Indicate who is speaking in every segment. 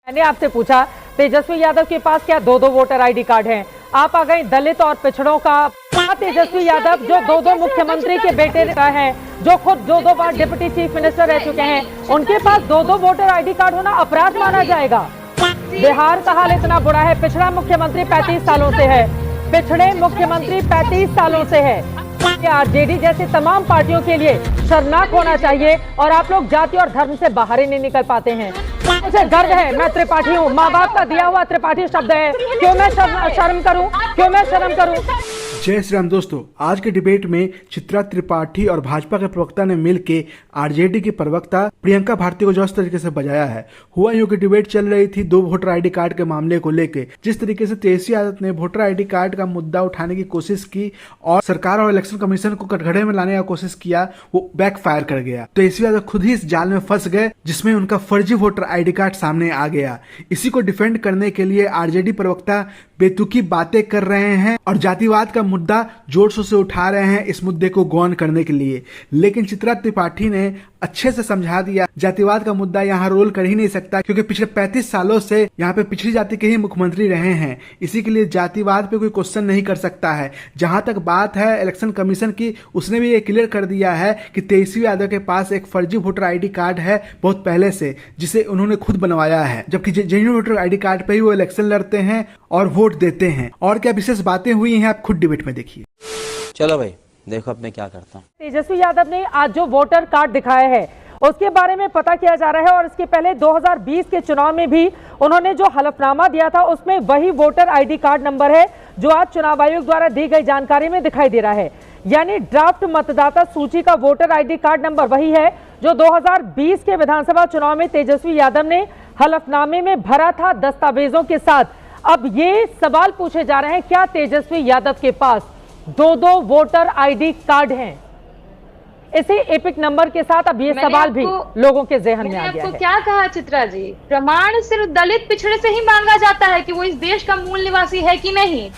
Speaker 1: मैंने आपसे पूछा तेजस्वी यादव के पास क्या दो दो वोटर आईडी कार्ड हैं? आप आ गए दलित और पिछड़ों का। तेजस्वी यादव जो दो दो मुख्यमंत्री के बेटे हैं, जो खुद दो दो बार डिप्टी चीफ मिनिस्टर रह चुके हैं, उनके पास दो दो वोटर आईडी कार्ड होना अपराध माना जाएगा। बिहार का हाल इतना बुरा है, पिछड़ा मुख्यमंत्री 35 सालों से है, पिछड़े मुख्यमंत्री 35 सालों से है। आरजेडी जैसे तमाम पार्टियों के लिए शर्मनाक होना चाहिए और आप लोग जाति और धर्म से बाहर ही नहीं निकल पाते हैं। मुझे गर्व है, मैं त्रिपाठी हूँ, माँ बाप का दिया हुआ त्रिपाठी शब्द है। क्यों मैं शर्म करूँ, क्यों मैं शर्म करूँ?
Speaker 2: जय श्री राम दोस्तों, आज के डिबेट में चित्रा त्रिपाठी और भाजपा के प्रवक्ता ने मिलकर आरजेडी की प्रवक्ता प्रियंका भारती को जिस तरीके से बजाया है। हुआ यूं कि डिबेट चल रही थी दो वोटर आईडी कार्ड के मामले को लेकर। जिस तरीके से तेजस्वी यादव ने वोटर आईडी कार्ड का मुद्दा उठाने की कोशिश की और सरकार और इलेक्शन कमीशन को कटघरे में लाने का कोशिश किया, वो बैकफायर कर गया। तेजस्वी यादव खुद ही इस जाल में फंस गए जिसमें उनका फर्जी वोटर आईडी कार्ड सामने आ गया। इसी को डिफेंड करने के लिए आरजेडी प्रवक्ता बेतुकी बातें कर रहे हैं और जातिवाद का मुद्दा जोर शोर से उठा रहे हैं इस मुद्दे को गौन करने के लिए। लेकिन चित्रा त्रिपाठी ने अच्छे से समझा दिया जातिवाद का मुद्दा यहाँ रोल कर ही नहीं सकता, क्योंकि पिछले 35 सालों से यहाँ पे पिछड़ी जाति के ही मुख्यमंत्री रहे हैं। इसी के लिए जातिवाद पे कोई क्वेश्चन नहीं कर सकता है। जहां तक बात है इलेक्शन कमीशन की, उसने भी ये क्लियर कर दिया है कि तेजस्वी यादव के पास एक फर्जी वोटर आईडी कार्ड है बहुत पहले से, जिसे उन्होंने खुद बनवाया है, जबकि जेन्युइन वोटर आईडी कार्ड पे ही वो इलेक्शन लड़ते हैं और वोट देते हैं। और क्या विशेष बातें हुई हैं आप खुद डिबेट में देखिए।
Speaker 3: चलो भाई देखो अब मैं क्या करता हूँ।
Speaker 1: तेजस्वी यादव ने आज जो वोटर कार्ड दिखाया है उसके बारे में पता किया जा रहा है और इसके पहले 2020 के चुनाव में भी उन्होंने जो हलफनामा दिया था उसमें वही वोटर आईडी कार्ड नंबर है जो आज चुनाव आयोग द्वारा दी गई जानकारी में दिखाई दे रहा है। यानी ड्राफ्ट मतदाता सूची का वोटर आईडी कार्ड नंबर वही है जो 2020 के विधानसभा चुनाव में तेजस्वी यादव ने हलफनामे में भरा था दस्तावेजों के साथ। अब ये सवाल पूछे जा रहे हैं, क्या तेजस्वी यादव के पास दो दो वोटर आईडी कार्ड हैं? इसी एपिक नंबर के साथ अब ये सवाल भी लोगों के ज़हन में आ गया है।
Speaker 4: क्या कहा चित्रा जी, प्रमाण सिर्फ दलित पिछड़े से ही मांगा जाता है कि वो इस देश का मूल निवासी है कि नहीं।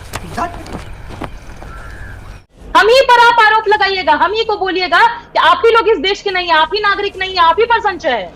Speaker 4: हम ही पर आप आरोप लगाइएगा, हम ही को बोलिएगा कि आप ही लोग इस देश के नहीं है, आप ही नागरिक नहीं है, आप ही पर संशय है।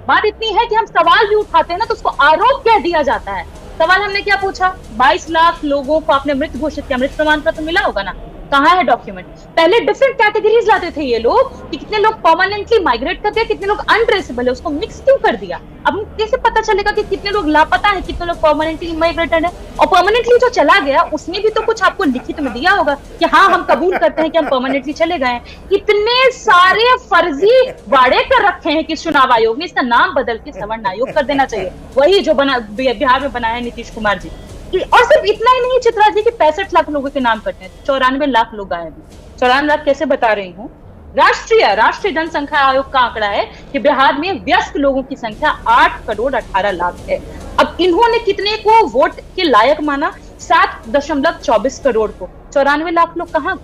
Speaker 4: बात इतनी है कि हम सवाल भी उठाते हैं ना तो उसको आरोप कह दिया जाता है। सवाल हमने क्या पूछा, 22 लाख लोगों को आपने मृत घोषित किया, मृत प्रमाण पत्र मिला होगा ना, कहाँ है डॉक्यूमेंट? पहले डिफरेंट कैटेगरीज लाते थे ये लोग कि कितने लोग परमानेंटली माइग्रेट करते हैं, कितने लोग अनट्रेसेबल है, उसको मिक्स क्यों कर दिया? अब कैसे पता चलेगा कि कितने लोग लापता है, कितने लोग परमानेंटली माइग्रेटेड है? और परमानेंटली जो चला गया उसने भी तो कुछ आपको लिखित में दिया होगा कि हाँ हम कबूल करते हैं कि हम परमानेंटली चले गए हैं। इतने सारे फर्जी वाड़े कर रखे हैं कि चुनाव आयोग ने इसका नाम बदल के सवर्ण आयोग कर देना चाहिए, वही जो बना बिहार में बनाया है नीतीश कुमार जी। और सिर्फ इतना ही नहीं चित्रा जी कि 65 लाख लोगों के नाम कटे हैं, 94 लाख लोग आए हैं। 94 लाख कैसे बता रही हूँ, राष्ट्रीय जनसंख्या आयोग का आंकड़ा है कि बिहार में वयस्क लोगों की संख्या 8 करोड़ 18 लाख है। अब इन्होंने कितने को वोट के लायक माना? 7.24 करोड़ को। 94 लाख लोग कहाँ?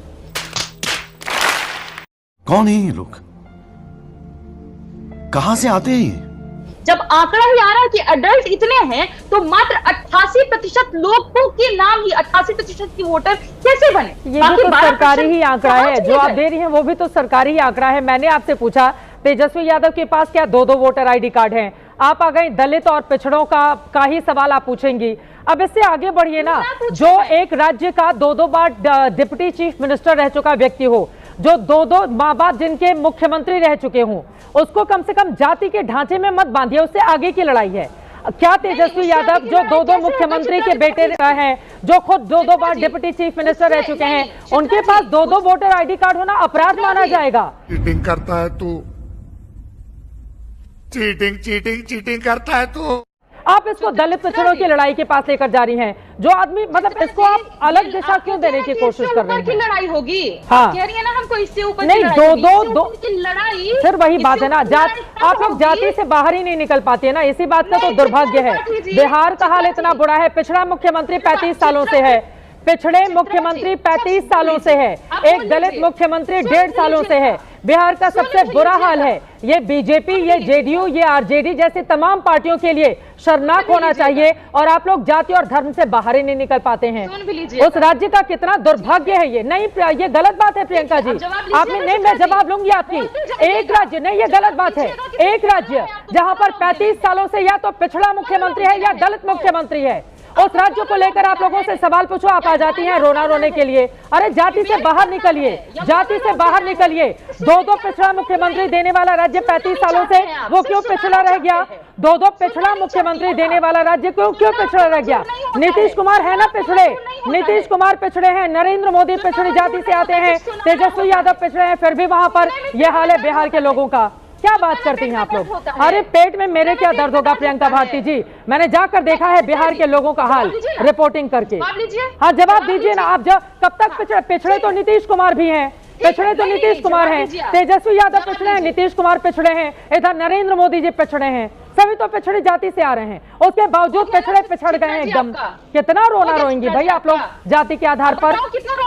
Speaker 5: कौन है ये लोग, कहां से आते हैं?
Speaker 4: जब आंकड़ा ही आ रहा है कि अडल्ट इतने हैं तो मात्र 88% लोगों के नाम ही 88% की वोटर कैसे बने?
Speaker 1: ये भी तो सरकारी ही आंकड़ा है, जो आप दे रही हैं वो भी तो सरकारी ही आंकड़ा है। मैंने आपसे पूछा तेजस्वी यादव के पास क्या दो दो वोटर आईडी कार्ड हैं? आप आ गए दलित और पिछड़ों का ही सवाल आप पूछेंगी। अब इससे आगे बढ़िए ना, जो एक राज्य का दो दो बार डिप्टी चीफ मिनिस्टर रह चुका व्यक्ति हो, जो दो दो माँ बाप जिनके मुख्यमंत्री रह चुके हों, उसको कम से कम जाति के ढांचे में मत बांधिए, उससे आगे की लड़ाई है। क्या तेजस्वी यादव जो दो दो मुख्यमंत्री के बेटे हैं, जो खुद दो दो बार डिप्टी चीफ मिनिस्टर रह चुके हैं, उनके पास दो दो वोटर आईडी कार्ड होना अपराध माना जाएगा?
Speaker 6: चीटिंग करता है तू, चीटिंग करता है तू।
Speaker 1: आप इसको दलित पिछड़ों की लड़ाई के पास लेकर जा रही हैं। जो आदमी मतलब इसको आप अलग दिशा क्यों देने की कोशिश कर रहे हैं?
Speaker 4: लड़ाई होगी,
Speaker 1: हाँ
Speaker 4: कह रही है ना हमको इससे ऊपर
Speaker 1: नहीं, दो
Speaker 4: लड़ाई।
Speaker 1: फिर वही बात है ना, आप लोग जाति से बाहर ही नहीं निकल पाती है ना, इसी बात का तो दुर्भाग्य है। बिहार का हाल इतना बुरा है, पिछड़ा मुख्यमंत्री 35 सालों से है, पिछड़े मुख्यमंत्री 35 सालों से है, एक दलित मुख्यमंत्री 1.5 सालों से है। बिहार का सबसे बुरा हाल है। ये बीजेपी, ये जेडीयू, ये आरजेडी जैसी तमाम पार्टियों के लिए शर्मनाक होना चाहिए और आप लोग जाति और धर्म से बाहर ही नहीं निकल पाते हैं। उस राज्य का कितना दुर्भाग्य है ये। नहीं, ये गलत बात है प्रियंका जी, आपने नहीं, मैं जवाब लूंगी आपकी। एक राज्य नहीं, ये गलत बात है। एक राज्य जहां पर 35 सालों से या तो पिछड़ा मुख्यमंत्री है या दलित मुख्यमंत्री है, उस राज्य को लेकर आप लोगों से सवाल पूछो, आप आ जाती हैं रोना रोने के लिए। अरे जाति से बाहर निकलिए, जाति से बाहर निकलिए। दो पिछड़ा मुख्यमंत्री देने वाला राज्य 35 सालों से वो क्यों पिछड़ा रह गया? दो पिछड़ा मुख्यमंत्री देने वाला राज्य क्यों पिछड़ा रह गया? नीतीश कुमार है ना पिछड़े, नीतीश कुमार पिछड़े हैं, नरेंद्र मोदी पिछड़ी जाति से आते हैं, तेजस्वी यादव पिछड़े हैं, फिर भी वहां पर यह हाल है बिहार के लोगों का। क्या बात करती हैं आप लोग? अरे पेट में मेरे क्या दर्द होगा प्रियंका भारती जी, मैंने जाकर देखा है बिहार के लोगों का हाल रिपोर्टिंग करके। हाँ जवाब दीजिए ना आप। कब तक पिछड़े तो नीतीश कुमार भी हैं, पिछड़े तो नीतीश कुमार हैं, तेजस्वी यादव पिछड़े हैं, नीतीश कुमार पिछड़े हैं, इधर नरेंद्र मोदी जी पिछड़े हैं, सभी तो पिछड़ी जाति से आ रहे हैं, उसके बावजूद पिछड़ गए हैं एकदम। कितना रोना रोएंगी भाई आप लोग जाति के आधार पर?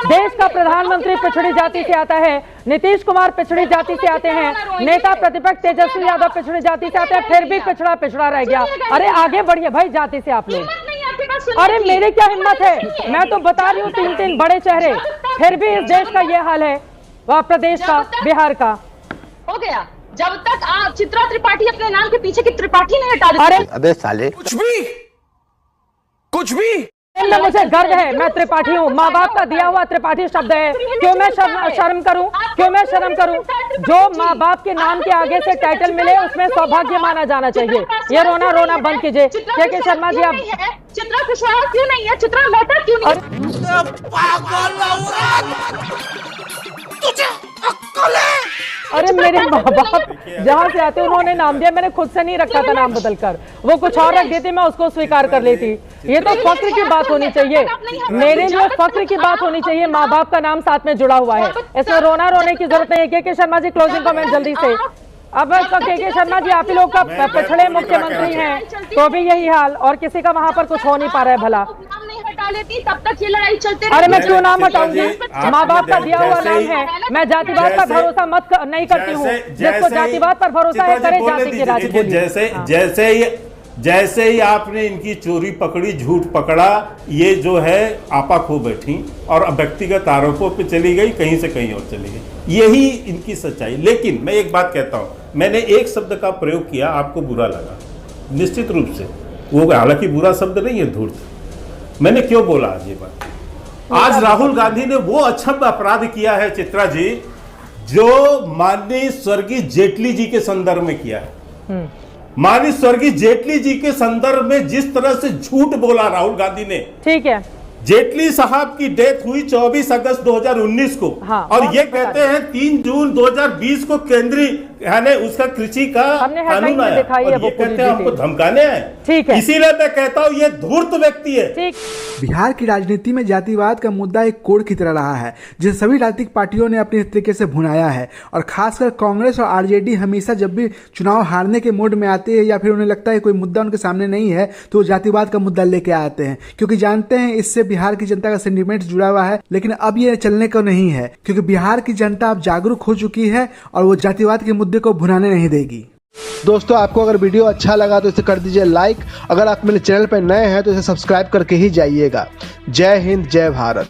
Speaker 1: देश का प्रधानमंत्री पिछड़ी जाति से आता है, नीतीश कुमार पिछड़ी जाति से आते हैं, नेता प्रतिपक्ष तेजस्वी यादव पिछड़ी जाति से आते हैं, फिर भी पिछड़ा रह गया। अरे आगे बढ़िए भाई जाति से आप लोग। अरे मेरी क्या हिम्मत है, मैं तो बता रही हूँ 3 बड़े चेहरे, फिर भी इस देश का ये हाल है, वह प्रदेश का, बिहार का।
Speaker 4: हो गया जब तक आप चित्रा त्रिपाठी अपने नाम के पीछे की त्रिपाठी नहीं हटा देते।
Speaker 1: अरे
Speaker 5: अबे साले
Speaker 6: कुछ भी
Speaker 1: मुझे गर्व है, मैं त्रिपाठी हूँ, माँ बाप का दिया हुआ त्रिपाठी शब्द है। क्यों मैं शर्म करूँ? क्यों मैं शर्म करूँ? जो माँ बाप के नाम के आगे से टाइटल मिले उसमें सौभाग्य माना जाना चाहिए। ये रोना बंद कीजिए। के शर्मा जी आप
Speaker 4: चित्रा कुशवाहा क्यों नहीं है? चित्रा मेहता क्यों नहीं?
Speaker 1: अरे मेरे माँ बाप जहाँ से आते उन्होंने नाम दिया, मैंने खुद से नहीं रखा था नाम बदलकर, वो कुछ और रख देती, मैं उसको स्वीकार कर लेती। ये तो फक्र की बात होनी चाहिए, मेरे लिए फक्र की बात होनी चाहिए। माँ बाप का नाम साथ में जुड़ा हुआ है, इसमें रोने की जरूरत नहीं है। के शर्मा जी क्लोजिंग कमेंट जल्दी से। अब के शर्मा जी आप ही लोग का पिछड़े मुख्यमंत्री हैं तो भी यही हाल, और किसी का वहाँ पर कुछ हो नहीं पा रहा है भला।
Speaker 4: लेती तब तक ये लड़ाई चलते।
Speaker 1: अरे मैं क्यों नाम हटाऊंगी? माँ बाप का दिया हुआ नाम है। मैं जातिवाद पर भरोसा नहीं करती हूँ। जिसको जातिवाद पर भरोसा है करे जाति की राजनीति।
Speaker 7: जैसे ही आपने इनकी चोरी पकड़ी, झूठ पकड़ा, ये जो है आपा खो बैठी और व्यक्तिगत आरोपों पे चली गई, कहीं से कहीं और चली गई। यही इनकी सच्चाई। लेकिन मैं एक बात कहता हूँ, मैंने एक शब्द का प्रयोग किया, आपको बुरा लगा निश्चित रूप से, वो हालांकि बुरा शब्द नहीं है, धूर्त। मैंने क्यों बोला आज ये बात? आज राहुल गांधी ने वो अक्षम्य अपराध किया है चित्रा जी, जो माननीय स्वर्गीय जेटली जी के संदर्भ में किया है। माननीय स्वर्गीय जेटली जी के संदर्भ में जिस तरह से झूठ बोला राहुल गांधी ने।
Speaker 1: ठीक है,
Speaker 7: जेटली साहब की डेथ हुई 24 अगस्त 2019 को।
Speaker 1: हाँ,
Speaker 7: और ये कहते हैं 3 जून 2020 को केंद्रीय यानी उसका कृषि का कानून आया, और ये कहते हैं हमको धमकाने आए।
Speaker 1: ठीक है,
Speaker 7: इसीलिए मैं कहता हूँ ये धूर्त व्यक्ति है।
Speaker 1: ठीक।
Speaker 2: बिहार की राजनीति में जातिवाद का मुद्दा एक कोड़ की तरह रहा है, जिसे सभी राजनीतिक पार्टियों ने अपने तरीके से भुनाया है, और खासकर कांग्रेस और आरजेडी हमेशा जब भी चुनाव हारने के मोड में आते हैं या फिर उन्हें लगता है कोई मुद्दा उनके सामने नहीं है तो वो जातिवाद का मुद्दा लेके आते हैं, क्योंकि जानते हैं इससे बिहार की जनता का सेंटिमेंट जुड़ा हुआ है। लेकिन अब ये चलने को नहीं है, क्योंकि बिहार की जनता अब जागरूक हो चुकी है और वो जातिवाद के मुद्दे को भुनाने नहीं देगी। दोस्तों, आपको अगर वीडियो अच्छा लगा तो इसे कर दीजिए लाइक। अगर आप मेरे चैनल पर नए हैं तो इसे सब्सक्राइब करके ही जाइएगा। जय हिंद, जय भारत।